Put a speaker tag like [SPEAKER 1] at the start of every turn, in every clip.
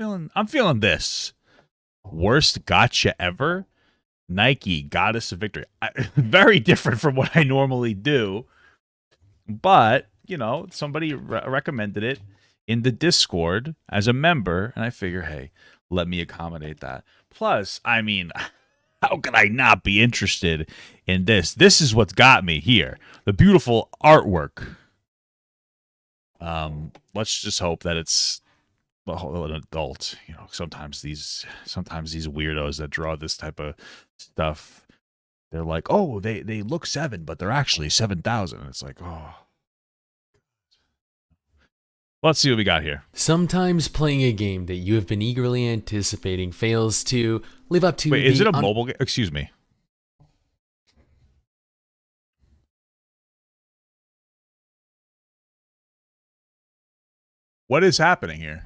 [SPEAKER 1] I'm feeling this. Worst gacha ever? NIKKE, Goddess of Victory. Very different from what I normally do. But, you know, somebody recommended it in the Discord as a member, and I figure, hey, let me accommodate that. Plus, I mean, how could I not be interested in this? This is what's got me here. The beautiful artwork. Let's just hope that it's an adult. You know, sometimes these weirdos that draw this type of stuff, they're like, oh, they look 7, but they're actually 7,000. It's like, oh. Let's see what we got here.
[SPEAKER 2] Sometimes playing a game that you have been eagerly anticipating fails to live up to.
[SPEAKER 1] Wait, is it a mobile game? Excuse me. What is happening here?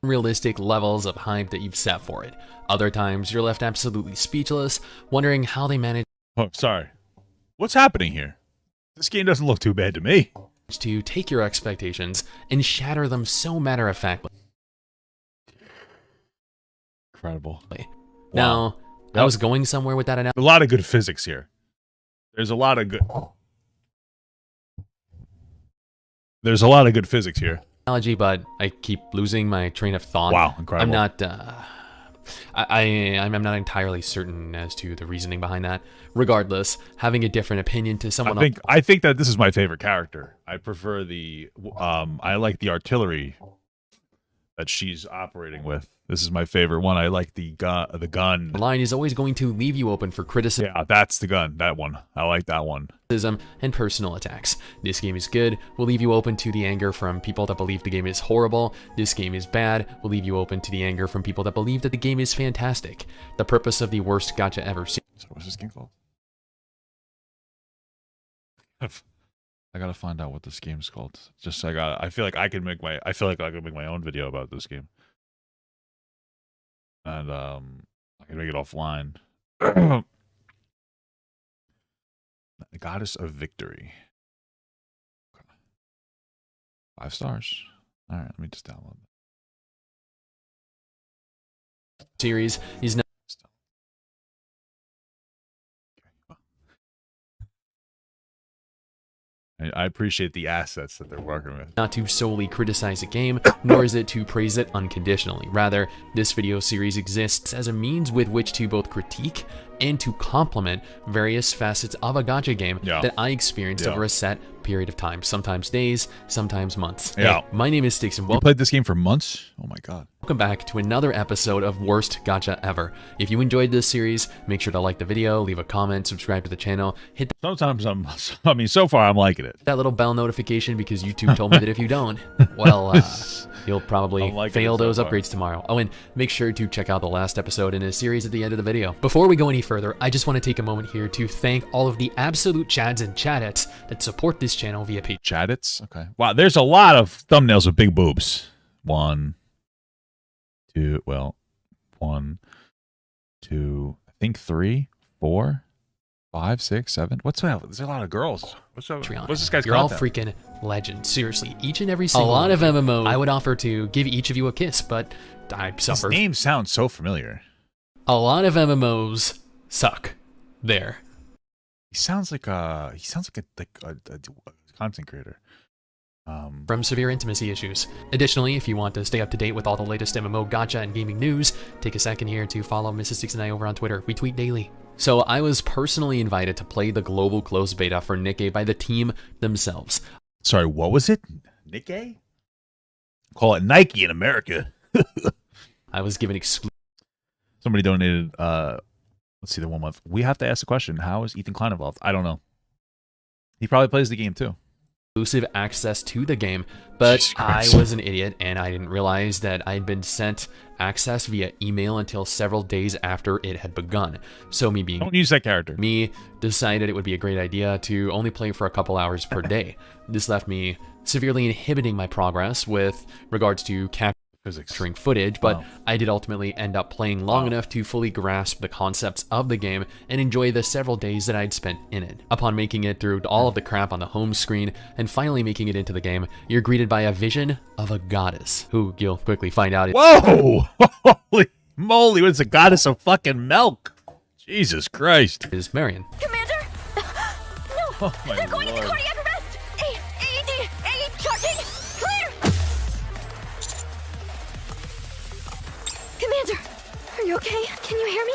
[SPEAKER 2] Realistic levels of hype that you've set for it. Other times you're left absolutely speechless, wondering how they managed.
[SPEAKER 1] Oh, sorry. What's happening here? This game doesn't look too bad to me.
[SPEAKER 2] To take your expectations and shatter them so matter-of-factly.
[SPEAKER 1] Incredible.
[SPEAKER 2] Now, I was going somewhere with that
[SPEAKER 1] a lot of good physics here. There's a lot of good physics here.
[SPEAKER 2] Analogy, but I keep losing my train of thought.
[SPEAKER 1] Wow, incredible.
[SPEAKER 2] I'm not I'm not entirely certain as to the reasoning behind that. Regardless, having a different opinion to someone else.
[SPEAKER 1] I think that this is my favorite character. I prefer the I like the artillery that she's operating with. This is my favorite one. I like the gun. The
[SPEAKER 2] line is always going to leave you open for criticism.
[SPEAKER 1] Yeah, that's the gun. That one. I like that one.
[SPEAKER 2] And personal attacks. This game is good. Will leave you open to the anger from people that believe the game is horrible. This game is bad. Will leave you open to the anger from people that believe that the game is fantastic. The purpose of the worst gacha ever.
[SPEAKER 1] So what's this game called? I gotta find out what this game's called. I feel like I could make my own video about this game. And I can make it offline. The Goddess of Victory. 5 stars. All right, let me just download it.
[SPEAKER 2] Series is not.
[SPEAKER 1] I appreciate the assets that they're working with.
[SPEAKER 2] Not to solely criticize a game, nor is it to praise it unconditionally. Rather, this video series exists as a means with which to both critique and to complement various facets of a gacha game that I experienced over a set period of time, sometimes days, sometimes months.
[SPEAKER 1] Yeah.
[SPEAKER 2] Hey, my name is Sticks, and
[SPEAKER 1] you played this game for months? Oh my god.
[SPEAKER 2] Welcome back to another episode of Worst Gacha Ever. If you enjoyed this series, make sure to like the video, leave a comment, subscribe to the channel, hit
[SPEAKER 1] so far I'm liking it.
[SPEAKER 2] That little bell notification because YouTube told me that if you don't, well, you'll probably fail those upgrades tomorrow. Oh, and make sure to check out the last episode in this series at the end of the video. Before we go any further, I just want to take a moment here to thank all of the absolute chads and chadettes that support this channel via Patreon.
[SPEAKER 1] Chadettes? Okay. Wow, there's a lot of thumbnails with big boobs. 1, 2, 2, I think 3, 4, 5, 6, 7. What's that? There's a lot of girls. What's this guy's
[SPEAKER 2] You're all
[SPEAKER 1] content?
[SPEAKER 2] freaking legends. Seriously, each and every single. A lot of MMOs. I would offer to give each of you a kiss, but I suffer.
[SPEAKER 1] His name sounds so familiar.
[SPEAKER 2] A lot of MMOs suck. There.
[SPEAKER 1] He sounds like a content creator.
[SPEAKER 2] From severe intimacy issues. Additionally, if you want to stay up to date with all the latest MMO gacha and gaming news, take a second here to follow Mrs. Sticks and I over on Twitter. We tweet daily. So I was personally invited to play the global closed beta for NIKKE by the team themselves.
[SPEAKER 1] Sorry, what was it? NIKKE? Call it Nike in America.
[SPEAKER 2] I was given exclusive.
[SPEAKER 1] Somebody donated, let's see, the 1 month. We have to ask the question, how is Ethan Klein involved? I don't know. He probably plays the game too.
[SPEAKER 2] Exclusive access to the game, but I was an idiot and I didn't realize that I'd been sent access via email until several days after it had begun. So
[SPEAKER 1] don't use that character.
[SPEAKER 2] Me decided it would be a great idea to only play for a couple hours per day. This left me severely inhibiting my progress with regards to
[SPEAKER 1] Physics.
[SPEAKER 2] Footage, but
[SPEAKER 1] Wow.
[SPEAKER 2] I did ultimately end up playing long enough to fully grasp the concepts of the game and enjoy the several days that I'd spent in it. Upon making it through all of the crap on the home screen and finally making it into the game, you're greeted by a vision of a goddess, who you'll quickly find out
[SPEAKER 1] Whoa! Holy moly, what is a goddess of fucking milk? Jesus Christ.
[SPEAKER 2] is Marion.
[SPEAKER 3] Commander! No!
[SPEAKER 1] Oh my
[SPEAKER 3] They're going into
[SPEAKER 1] Lord.
[SPEAKER 3] cardiac arrest! AED charging! Clear! Commander! Are you okay? Can you hear me?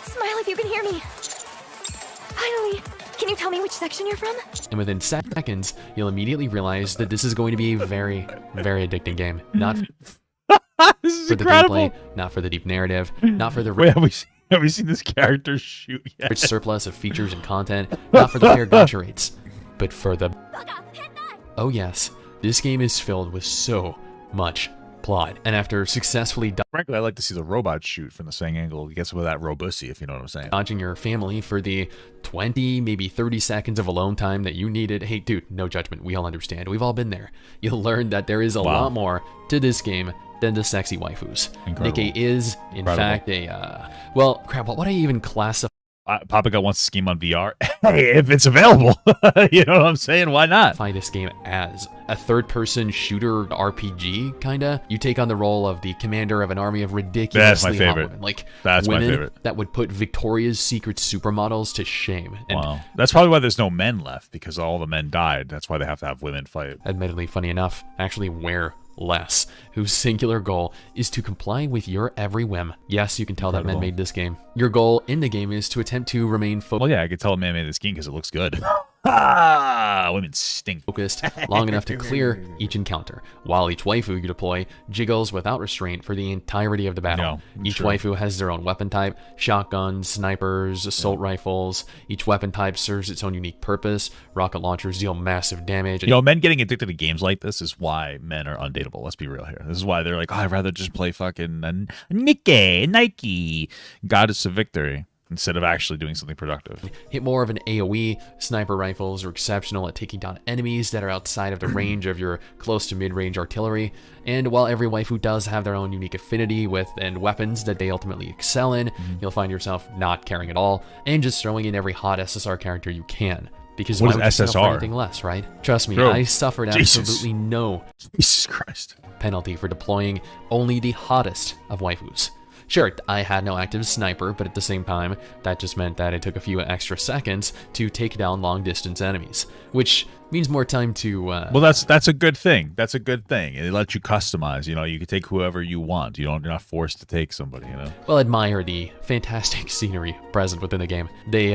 [SPEAKER 3] Smile if you can hear me. Finally! Can you tell me which section you're from?
[SPEAKER 2] And within seconds, you'll immediately realize that this is going to be a very, very addicting game. Not
[SPEAKER 1] This is
[SPEAKER 2] for the
[SPEAKER 1] incredible.
[SPEAKER 2] gameplay, not for the deep narrative, not for the
[SPEAKER 1] Wait, have we seen this character shoot yet?
[SPEAKER 2] rich surplus of features and content, not for the fair gacha rates, but for the...
[SPEAKER 3] Fuck off! Hit that!
[SPEAKER 2] Oh yes, this game is filled with so much plot, and after successfully
[SPEAKER 1] Frankly, I like to see the robot shoot from the same angle. It gets with that robussy, if you know what I'm saying.
[SPEAKER 2] dodging your family for the 20, maybe 30 seconds of alone time that you needed. Hey dude, no judgment, we all understand, we've all been there. You'll learn that there is a lot more to this game than the sexy waifus.
[SPEAKER 1] Incredible.
[SPEAKER 2] NIKKE is, in fact, a, well, crap, what would I even classify
[SPEAKER 1] Papa Gut wants to scheme on VR. Hey, if it's available, you know what I'm saying? Why not?
[SPEAKER 2] this game as? A third-person shooter RPG, kinda? You take on the role of the commander of an army of ridiculously hot
[SPEAKER 1] favorite.
[SPEAKER 2] women. Like,
[SPEAKER 1] That's my
[SPEAKER 2] women
[SPEAKER 1] favorite.
[SPEAKER 2] that would put Victoria's Secret supermodels to shame. And
[SPEAKER 1] Wow. That's probably why there's no men left, because all the men died. That's why they have to have women fight.
[SPEAKER 2] admittedly, funny enough, actually wear less, whose singular goal is to comply with your every whim. Yes, you can tell that men
[SPEAKER 1] Incredible.
[SPEAKER 2] made this game. Your goal in the game is to attempt to remain
[SPEAKER 1] Well, yeah, I could tell a man made this game because it looks good. Ah, women stink.
[SPEAKER 2] focused long enough to clear each encounter, while each waifu you deploy jiggles without restraint for the entirety of the battle.
[SPEAKER 1] No,
[SPEAKER 2] Each
[SPEAKER 1] true.
[SPEAKER 2] waifu has their own weapon type: shotguns, snipers, assault rifles. Each weapon type serves its own unique purpose. Rocket launchers deal massive damage.
[SPEAKER 1] You know, men getting addicted to games like this is why men are undateable. Let's be real here. This is why they're like, oh, I'd rather just play fucking NIKKE, Nike, Goddess of Victory, instead of actually doing something productive.
[SPEAKER 2] Hit more of an AoE. Sniper rifles are exceptional at taking down enemies that are outside of the range of your close to mid-range artillery. And while every waifu does have their own unique affinity with and weapons that they ultimately excel in, you'll find yourself not caring at all and just throwing in every hot SSR character you can. Because
[SPEAKER 1] What
[SPEAKER 2] why
[SPEAKER 1] is
[SPEAKER 2] would you settle for
[SPEAKER 1] SSR?
[SPEAKER 2] anything less, right? Trust me,
[SPEAKER 1] True.
[SPEAKER 2] I suffered
[SPEAKER 1] Jesus.
[SPEAKER 2] absolutely no
[SPEAKER 1] Jesus Christ.
[SPEAKER 2] penalty for deploying only the hottest of waifus. Sure, I had no active sniper, but at the same time, that just meant that it took a few extra seconds to take down long-distance enemies, which means more time to,
[SPEAKER 1] Well, that's a good thing. That's a good thing. It lets you customize. You know, you can take whoever you want. You're not forced to take somebody, you know?
[SPEAKER 2] well, admire the fantastic scenery present within the game. They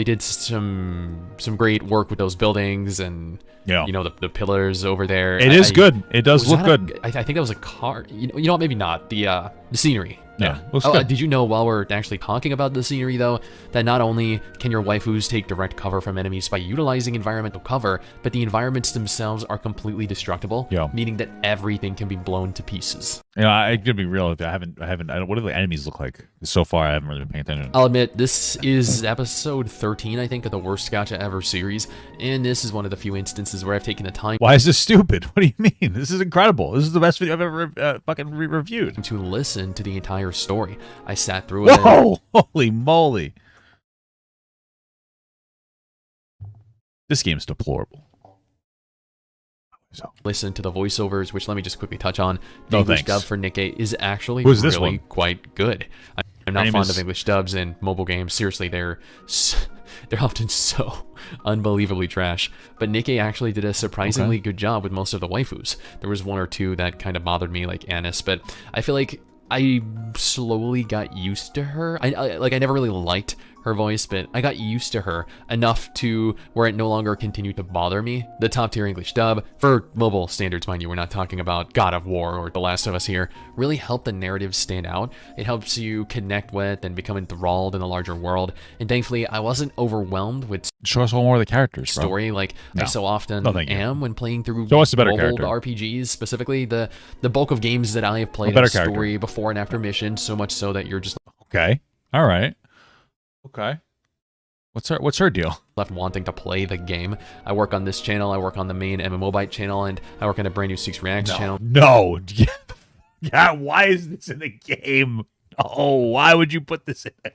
[SPEAKER 2] did some great work with those buildings and
[SPEAKER 1] Yeah.
[SPEAKER 2] you know the pillars over there.
[SPEAKER 1] It is good. It does
[SPEAKER 2] was
[SPEAKER 1] look
[SPEAKER 2] that
[SPEAKER 1] good.
[SPEAKER 2] I think that was a car. You know what? Maybe not the scenery.
[SPEAKER 1] Yeah, looks
[SPEAKER 2] Oh,
[SPEAKER 1] good.
[SPEAKER 2] did you know, while we're actually talking about the scenery, though, that not only can your waifus take direct cover from enemies by utilizing environmental cover, but the environments themselves are completely destructible,
[SPEAKER 1] Yeah.
[SPEAKER 2] meaning that everything can be blown to pieces.
[SPEAKER 1] You know, I could be real with you. I don't, what do the enemies look like? So far, I haven't really been paying attention.
[SPEAKER 2] I'll admit, this is episode 13, I think, of the Worst Gacha Ever series, and this is one of the few instances where I've taken the time
[SPEAKER 1] Why is this stupid? What do you mean? This is incredible. This is the best video I've ever fucking reviewed.
[SPEAKER 2] to listen to the entire story. I sat through it.
[SPEAKER 1] Whoa! Holy moly! This game is deplorable. So,
[SPEAKER 2] Listen to the voiceovers, which let me just quickly touch on. The
[SPEAKER 1] No,
[SPEAKER 2] English
[SPEAKER 1] thanks.
[SPEAKER 2] dub for NIKKE is actually
[SPEAKER 1] Who's this
[SPEAKER 2] really
[SPEAKER 1] one?
[SPEAKER 2] quite good. I'm
[SPEAKER 1] Her
[SPEAKER 2] not
[SPEAKER 1] name
[SPEAKER 2] fond
[SPEAKER 1] is-
[SPEAKER 2] of English dubs in mobile games. Seriously, they're often so unbelievably trash. But NIKKE actually did a surprisingly good job with most of the waifus. There was one or two that kind of bothered me, like Annis, but I feel like I slowly got used to her. I never really liked her voice, but I got used to her enough to where it no longer continued to bother me. The top tier English dub, for mobile standards, mind you, we're not talking about God of War or The Last of Us here, really helped the narrative stand out. It helps you connect with and become enthralled in the larger world. And thankfully, I wasn't overwhelmed with
[SPEAKER 1] show us one more of the characters, bro.
[SPEAKER 2] story like I
[SPEAKER 1] No.
[SPEAKER 2] so often
[SPEAKER 1] No, thank you.
[SPEAKER 2] am when playing through
[SPEAKER 1] Show us a better
[SPEAKER 2] mobile
[SPEAKER 1] character.
[SPEAKER 2] RPGs, specifically the bulk of games that I have played
[SPEAKER 1] better
[SPEAKER 2] have
[SPEAKER 1] character.
[SPEAKER 2] story before and after mission, so much so that you're just
[SPEAKER 1] Okay. All right. Okay. What's her deal?
[SPEAKER 2] Left wanting to play the game. I work on this channel, I work on the main MMO Byte channel, and I work on a brand new Six Reacts channel.
[SPEAKER 1] No. Yeah, why is this in the game? Oh, why would you put this in there?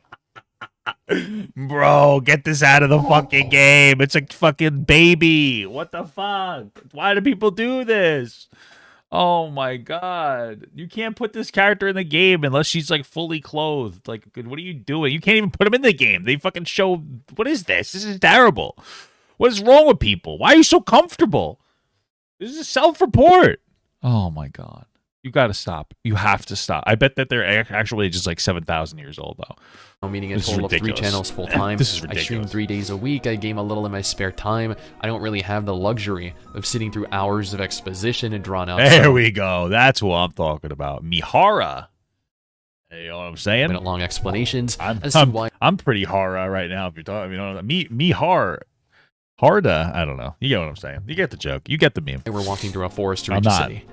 [SPEAKER 1] Bro, get this out of the fucking game. It's a fucking baby. What the fuck? Why do people do this? Oh my god. You can't put this character in the game unless she's like fully clothed. Like, what are you doing? You can't even put them in the game. They fucking show... What is this? This is terrible. What is wrong with people? Why are you so comfortable? This is a self-report. Oh my god. You gotta stop. You have to stop. I bet that they're actually just like 7,000 years old, though.
[SPEAKER 2] Meaning a total of 3 channels full time.
[SPEAKER 1] This is ridiculous.
[SPEAKER 2] I stream 3 days a week. I game a little in my spare time. I don't really have the luxury of sitting through hours of exposition and drawn out.
[SPEAKER 1] There we go. That's what I'm talking about. Mihara. You know what I'm saying?
[SPEAKER 2] Long explanations.
[SPEAKER 1] I'm pretty hara right now. If you're talking, you know, Mihara. Harda, I don't know. You get what I'm saying. You get the joke. You get the meme.
[SPEAKER 2] We're walking through a forest to reach a city.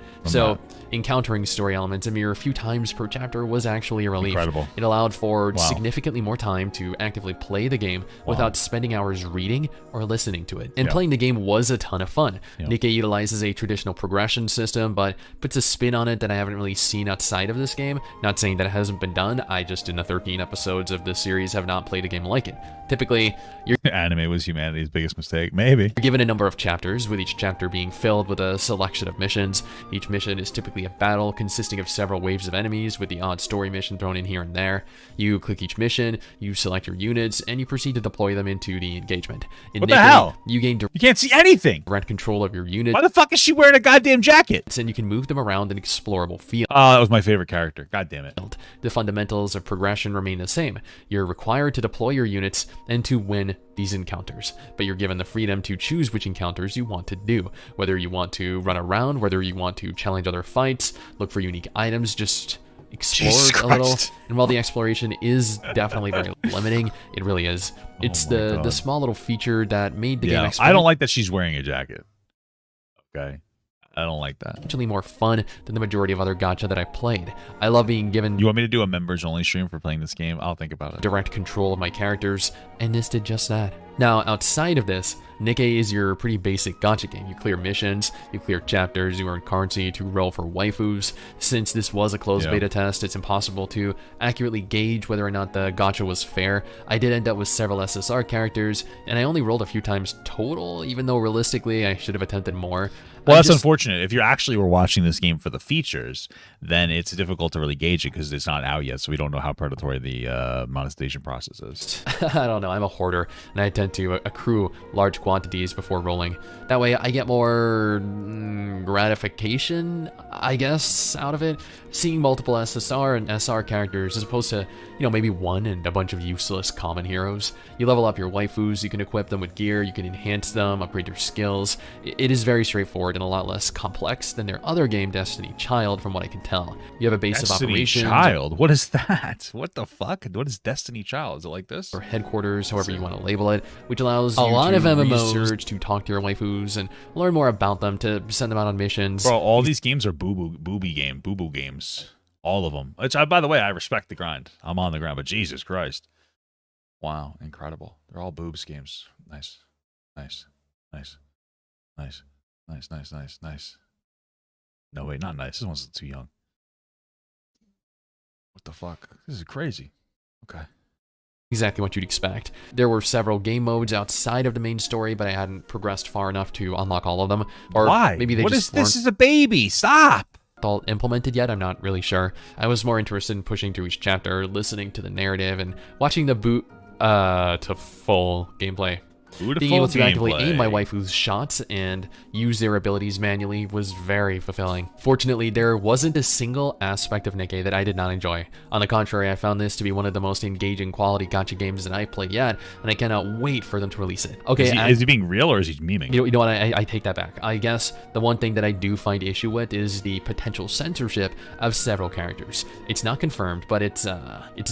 [SPEAKER 2] Encountering story elements a mere few times per chapter was actually a relief.
[SPEAKER 1] Incredible.
[SPEAKER 2] It allowed for significantly more time to actively play the game without spending hours reading or listening to it. And playing the game was a ton of fun. NIKKE utilizes a traditional progression system, but puts a spin on it that I haven't really seen outside of this game. Not saying that it hasn't been done. I just, in the 13 episodes of this series, have not played a game like it. Typically,
[SPEAKER 1] anime was humanity's biggest mistake. Maybe.
[SPEAKER 2] You're given a number of chapters, with each chapter being filled with a selection of missions. Each mission is typically a battle consisting of several waves of enemies, with the odd story mission thrown in here and there. You click each mission, you select your units, and you proceed to deploy them into the engagement.
[SPEAKER 1] What the hell?
[SPEAKER 2] You gain
[SPEAKER 1] you can't see anything.
[SPEAKER 2] Direct control of your unit.
[SPEAKER 1] Why the fuck is she wearing a goddamn jacket?
[SPEAKER 2] And you can move them around in explorable fields.
[SPEAKER 1] Oh, that was my favorite character. God damn it.
[SPEAKER 2] The fundamentals of progression remain the same. You're required to deploy your units and to win these encounters, but you're given the freedom to choose which encounters you want to do, whether you want to run around, whether you want to challenge other fights, look for unique items, just explore a little. And while the exploration is definitely very limiting, it really is. It's the small little feature that made the game
[SPEAKER 1] I don't like that she's wearing a jacket. Okay. I don't like that.
[SPEAKER 2] Actually more fun than the majority of other gacha that I played. I love being given...
[SPEAKER 1] You want me to do a members-only stream for playing this game? I'll think about it.
[SPEAKER 2] Direct control of my characters, and this did just that. Now, outside of this, NIKKE is your pretty basic gacha game. You clear missions, you clear chapters, you earn currency to roll for waifus. Since this was a closed beta test, it's impossible to accurately gauge whether or not the gacha was fair. I did end up with several SSR characters, and I only rolled a few times total, even though realistically I should have attempted more.
[SPEAKER 1] Well, that's unfortunate. If you actually were watching this game for the features, then it's difficult to really gauge it because it's not out yet, so we don't know how predatory the monetization process is.
[SPEAKER 2] I don't know. I'm a hoarder, and I tend to accrue large quantities before rolling. That way, I get more gratification, I guess, out of it. Seeing multiple SSR and SR characters as opposed to, you know, maybe one and a bunch of useless common heroes. You level up your waifus, you can equip them with gear, you can enhance them, upgrade their skills. It is very straightforward and a lot less complex than their other game, Destiny Child, from what I can tell. You have a base of operations.
[SPEAKER 1] Destiny Child? What is that? What the fuck? What is Destiny Child? Is it like this?
[SPEAKER 2] Or headquarters, however you want to label it, which allows a lot of MMOs research to talk to your waifus and learn more about them, to send them out on missions.
[SPEAKER 1] Bro, all these games are boo-boo games. All of them. Which, by the way, I respect the grind. I'm on the grind, but Jesus Christ. Wow, incredible. They're all boobs games. Nice. No, wait, not nice. This one's too young. What the fuck? This is crazy. Okay.
[SPEAKER 2] Exactly what you'd expect. There were several game modes outside of the main story, but I hadn't progressed far enough to unlock all of them. Or
[SPEAKER 1] why?
[SPEAKER 2] Maybe they just
[SPEAKER 1] This is a baby. Stop.
[SPEAKER 2] All implemented yet. I'm not really sure. I was more interested in pushing through each chapter, listening to the narrative, and watching the boot to full gameplay. Being able to actively aim my waifu's shots and use their abilities manually was very fulfilling. Fortunately, there wasn't a single aspect of NIKKE that I did not enjoy. On the contrary, I found this to be one of the most engaging quality gacha games that I've played yet, and I cannot wait for them to release it. Okay,
[SPEAKER 1] is he being real or is he memeing?
[SPEAKER 2] You know what? I take that back. I guess the one thing that I do find issue with is the potential censorship of several characters. It's not confirmed, but it's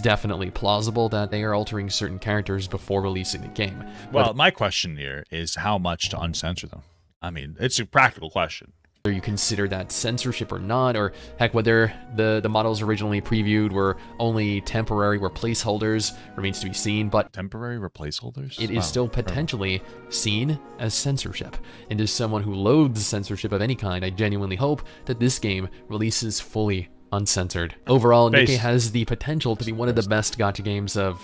[SPEAKER 2] definitely plausible that they are altering certain characters before releasing the game.
[SPEAKER 1] Well, my question here is how much to uncensor them. I mean, it's a practical question.
[SPEAKER 2] whether you consider that censorship or not, or heck, whether the models originally previewed were only temporary, were placeholders, remains to be seen, but
[SPEAKER 1] temporary were placeholders?
[SPEAKER 2] It is still potentially seen as censorship. And as someone who loathes censorship of any kind, I genuinely hope that this game releases fully uncensored. Overall, NIKKE has the potential to be one of the best gacha games of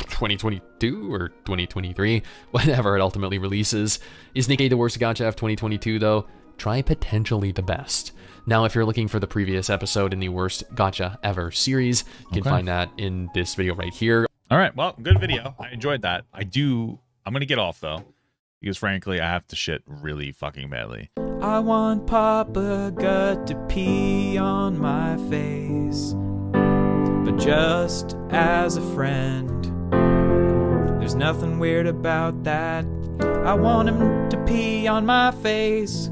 [SPEAKER 2] 2022 or 2023, whenever it ultimately releases. Is NIKKE the worst gacha of 2022 though? Try potentially the best. Now, if you're looking for the previous episode in the worst gacha ever series, you can find that in this video right here.
[SPEAKER 1] All right, well, good video. I enjoyed that. I'm gonna get off though, because frankly, I have to shit really fucking badly.
[SPEAKER 4] I want Papa Gut to pee on my face, but just as a friend. There's nothing weird about that. I want him to pee on my face.